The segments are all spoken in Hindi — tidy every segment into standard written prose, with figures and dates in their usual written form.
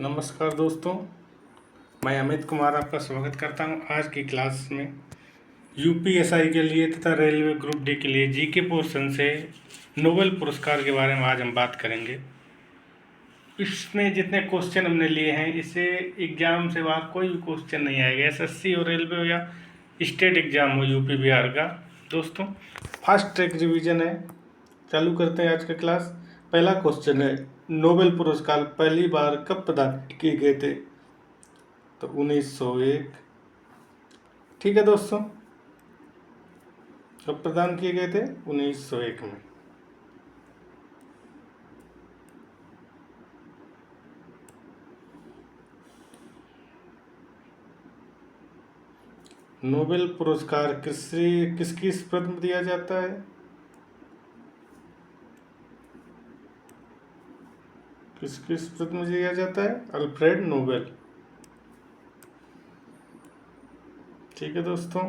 नमस्कार दोस्तों, मैं अमित कुमार आपका स्वागत करता हूं आज की क्लास में। यूपीएसआई के लिए तथा रेलवे ग्रुप डी के लिए जीके पोर्शन से नोबेल पुरस्कार के बारे में आज हम बात करेंगे। इसमें जितने क्वेश्चन हमने लिए हैं इससे एग्जाम से बाहर कोई भी क्वेश्चन नहीं आएगा, एसएससी और रेलवे हो या स्टेट एग्जाम हो यूपी बिहार का। दोस्तों, फास्ट ट्रैक रिवीजन है, चालू करते हैं आज का क्लास। पहला क्वेश्चन है, नोबेल पुरस्कार पहली बार कब प्रदान किए गए थे? तो 1901। ठीक है दोस्तों, कब प्रदान किए गए थे? 1901 में। नोबेल पुरस्कार किसकी स्मृति में दिया जाता है? किसकी स्मृति में दिया जाता है? Alfred Nobel. ठीक है दोस्तों,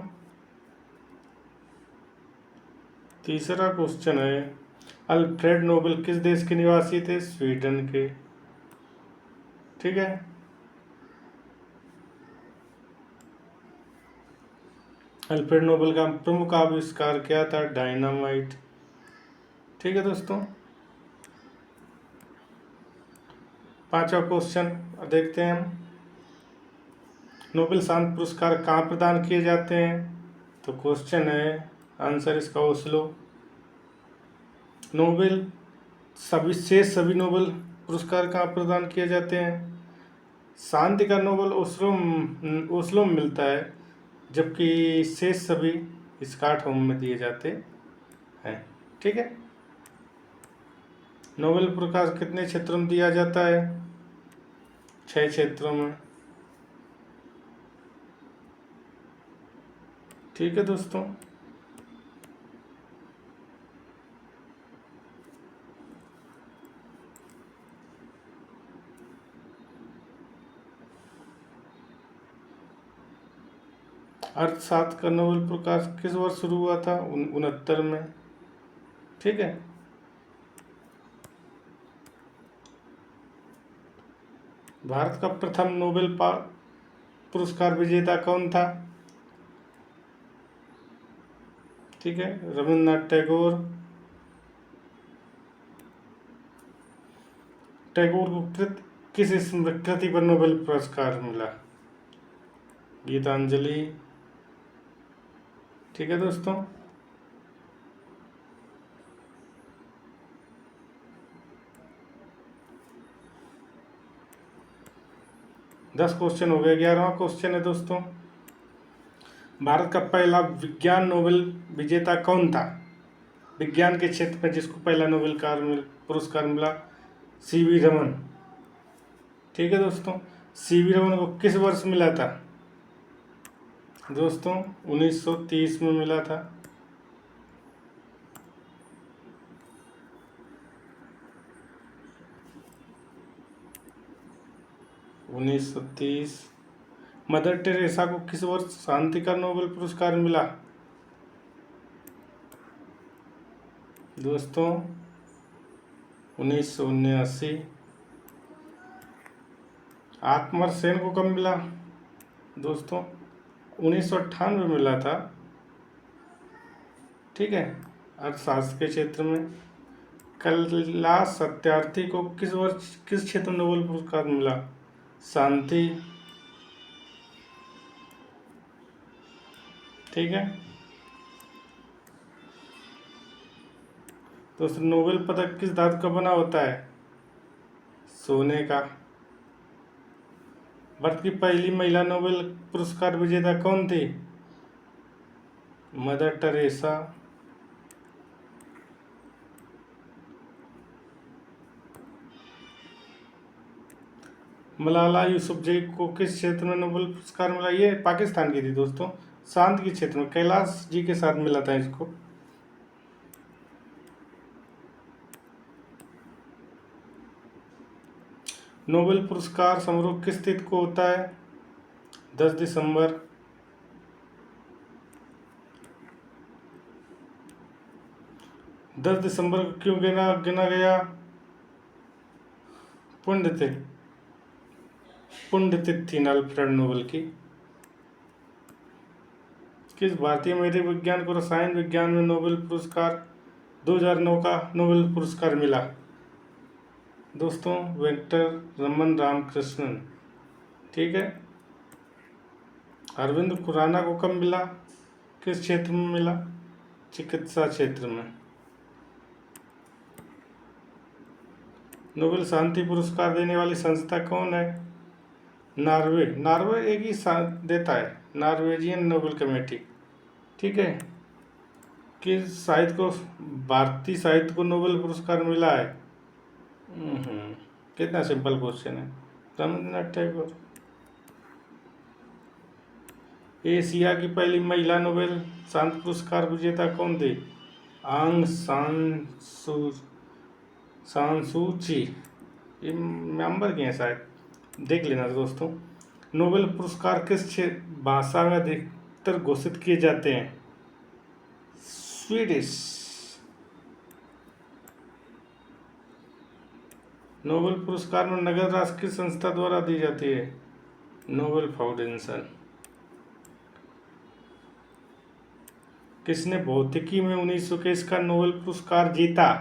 तीसरा क्वेश्चन है, अल्फ्रेड नोबेल किस देश के निवासी थे? स्वीडन के। ठीक है, अल्फ्रेड नोबेल का प्रमुख आविष्कार क्या था? डायनामाइट। ठीक है दोस्तों, पांचवा क्वेश्चन देखते हैं हम, नोबेल शांति पुरस्कार कहाँ प्रदान किए जाते हैं? तो क्वेश्चन है, आंसर इसका ओस्लो। नोबेल सभी नोबेल पुरस्कार कहाँ प्रदान किए जाते हैं? शांति का नोबेल ओस्लो में मिलता है, जबकि शेष सभी स्टॉकहोम में दिए जाते हैं। ठीक है, नोबेल पुरस्कार कितने क्षेत्रों में दिया जाता है? 6 क्षेत्रों में। ठीक है दोस्तों, अर्थशास्त्र का नोबेल पुरस्कार किस वर्ष शुरू हुआ था? 69 में। ठीक है, भारत का प्रथम नोबेल पुरस्कार विजेता कौन था? ठीक है, रविन्द्रनाथ टैगोर। टैगोर को किस कृति पर नोबेल पुरस्कार मिला? गीतांजलि। ठीक है दोस्तों, दस क्वेश्चन हो गए। 11वां क्वेश्चन है दोस्तों, भारत का पहला विज्ञान नोबेल विजेता कौन था? विज्ञान के क्षेत्र में जिसको पहला नोबेल पुरस्कार मिला, सीवी रमन। ठीक है दोस्तों, सीवी रमन को किस वर्ष मिला था? दोस्तों 1930 में मिला था। उन्नीस सौ 30। मदर टेरेसा को किस वर्ष शांति का नोबेल पुरस्कार मिला? दोस्तों 1979। आत्मर सेन को कब मिला? दोस्तों 1998 में मिला था। ठीक है, अर्थशास्त्र के क्षेत्र में। कैलाश सत्यार्थी को किस क्षेत्र में नोबेल पुरस्कार मिला? शांति। ठीक है दोस्तों, नोबेल पदक किस धातु का बना होता है? सोने का। भारत की पहली महिला नोबेल पुरस्कार विजेता कौन थी? Mother Teresa. मलाला यूसुफजई को किस क्षेत्र में नोबेल पुरस्कार मिला? ये पाकिस्तान की थी दोस्तों, शांति के क्षेत्र में। कैलाश जी के साथ मिला था इसको। नोबेल पुरस्कार समारोह किस तिथि को होता है? 10 दिसंबर। 10 दिसंबर को क्यों गिना गया पुण्यतिथि? पुण्यतिथि अल्फ्रेड नोबेल की। किस भारतीय मेरे विज्ञान को रसायन विज्ञान में नोबेल पुरस्कार 2009 का नोबेल पुरस्कार मिला? दोस्तों वेंकटर रमन रामकृष्णन। ठीक है। अरविंद खुराना को कब मिला? किस क्षेत्र में मिला? चिकित्सा क्षेत्र में। नोबेल शांति पुरस्कार देने वाली संस्था कौन है? नॉर्वे। नॉर्वे एक ही देता है, नॉर्वेजियन नोबेल कमेटी। ठीक है। किस साहित्य को, भारतीय साहित्य को नोबेल पुरस्कार मिला है? कितना सिंपल क्वेश्चन है। रविंद्रनाथ टैगोर। एशिया की पहली महिला नोबेल शांति पुरस्कार विजेता कौन थी? आंग सान सू ची। ये म्यांमार की है शायद, देख लेना दोस्तों। नोबेल पुरस्कार किस भाषा में अधिकतर घोषित किए जाते हैं? स्वीडिश। नोबेल पुरस्कार में नगद राशि किस संस्था द्वारा दी जाती है? Nobel foundation. किसने भौतिकी में 1921 का नोबेल पुरस्कार जीता?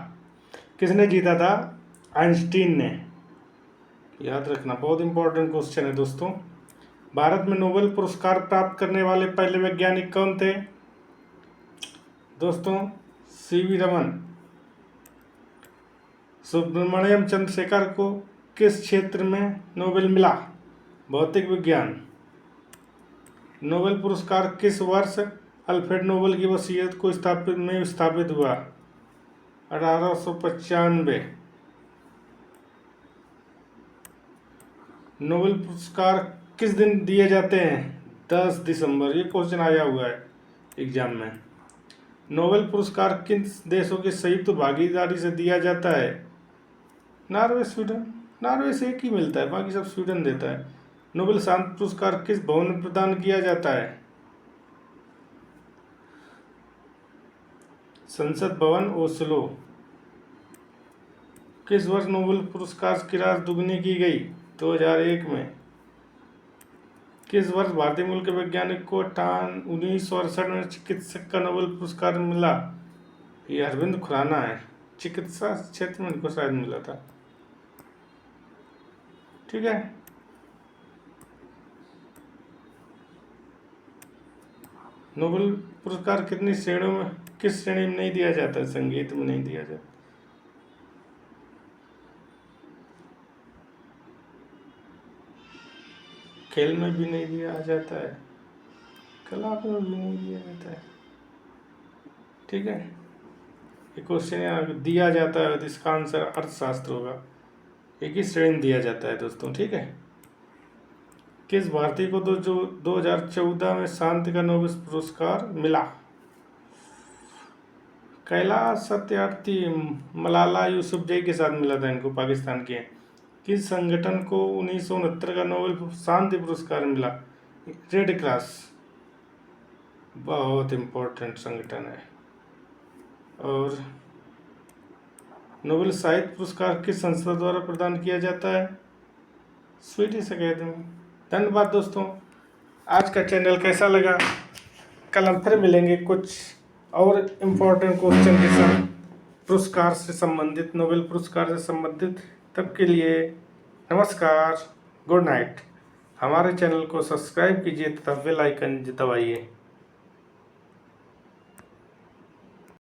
किसने जीता था? आइंस्टीन ने। याद रखना, बहुत इंपॉर्टेंट क्वेश्चन है दोस्तों। भारत में नोबेल पुरस्कार प्राप्त करने वाले पहले वैज्ञानिक कौन थे? दोस्तों सीवी रमन। सुब्रमण्यम चंद्रशेखर को किस क्षेत्र में नोबेल मिला? भौतिक विज्ञान। नोबेल पुरस्कार किस वर्ष अल्फ्रेड नोबेल की वसीयत को स्थापित हुआ? 1895। नोबेल पुरस्कार किस दिन दिए जाते हैं? 10 दिसंबर। ये क्वेश्चन आया हुआ है एग्जाम में। नोबेल पुरस्कार किस देशों की संयुक्त भागीदारी से दिया जाता है? Norway, Sweden. नॉर्वे से एक ही मिलता है, बाकी सब स्वीडन देता है। नोबेल शांति पुरस्कार किस भवन में प्रदान किया जाता है? संसद भवन, ओस्लो। किस वर्ष नोबेल पुरस्कार की राशि दुगनी की गई? 2001 में। किस वर्ष भारतीय मूल के वैज्ञानिक को 1968 में चिकित्सक का नोबेल पुरस्कार मिला? ये अरविंद खुराना है, चिकित्सा क्षेत्र में इनको शायद मिला था। ठीक है। नोबेल पुरस्कार कितनी श्रेणियों में, किस श्रेणी में नहीं दिया जाता? संगीत में नहीं दिया जाता। खेल में भी नहीं दिया जाता है, कला में भी नहीं दिया जाता है। ठीक है। ये क्वेश्चन दिया जाता है, इसका आंसर अर्थशास्त्र होगा। एक ही श्रेणी में दिया जाता है दोस्तों। ठीक है। किस भारतीय को 2014 में शांति का नोबेल पुरस्कार मिला? कैलाश सत्यार्थी। मलाला यूसुफजई के साथ मिला था इनको, पाकिस्तान के। किस संगठन को 1969 का नोबेल शांति पुरस्कार मिला? Red cross. बहुत इम्पोर्टेंट संगठन है। और नोबेल साहित्य पुरस्कार किस संस्था द्वारा प्रदान किया जाता है? स्वीडिश अकेदमी। धन्यवाद दोस्तों। आज का चैनल कैसा लगा? कल हम फिर मिलेंगे कुछ और इम्पोर्टेंट क्वेश्चन के साथ, पुरस्कार से संबंधित, नोबेल पुरस्कार से संबंधित। तब के लिए नमस्कार, गुड नाइट। हमारे चैनल को सब्सक्राइब कीजिए तथा बेल आइकन दबाइए।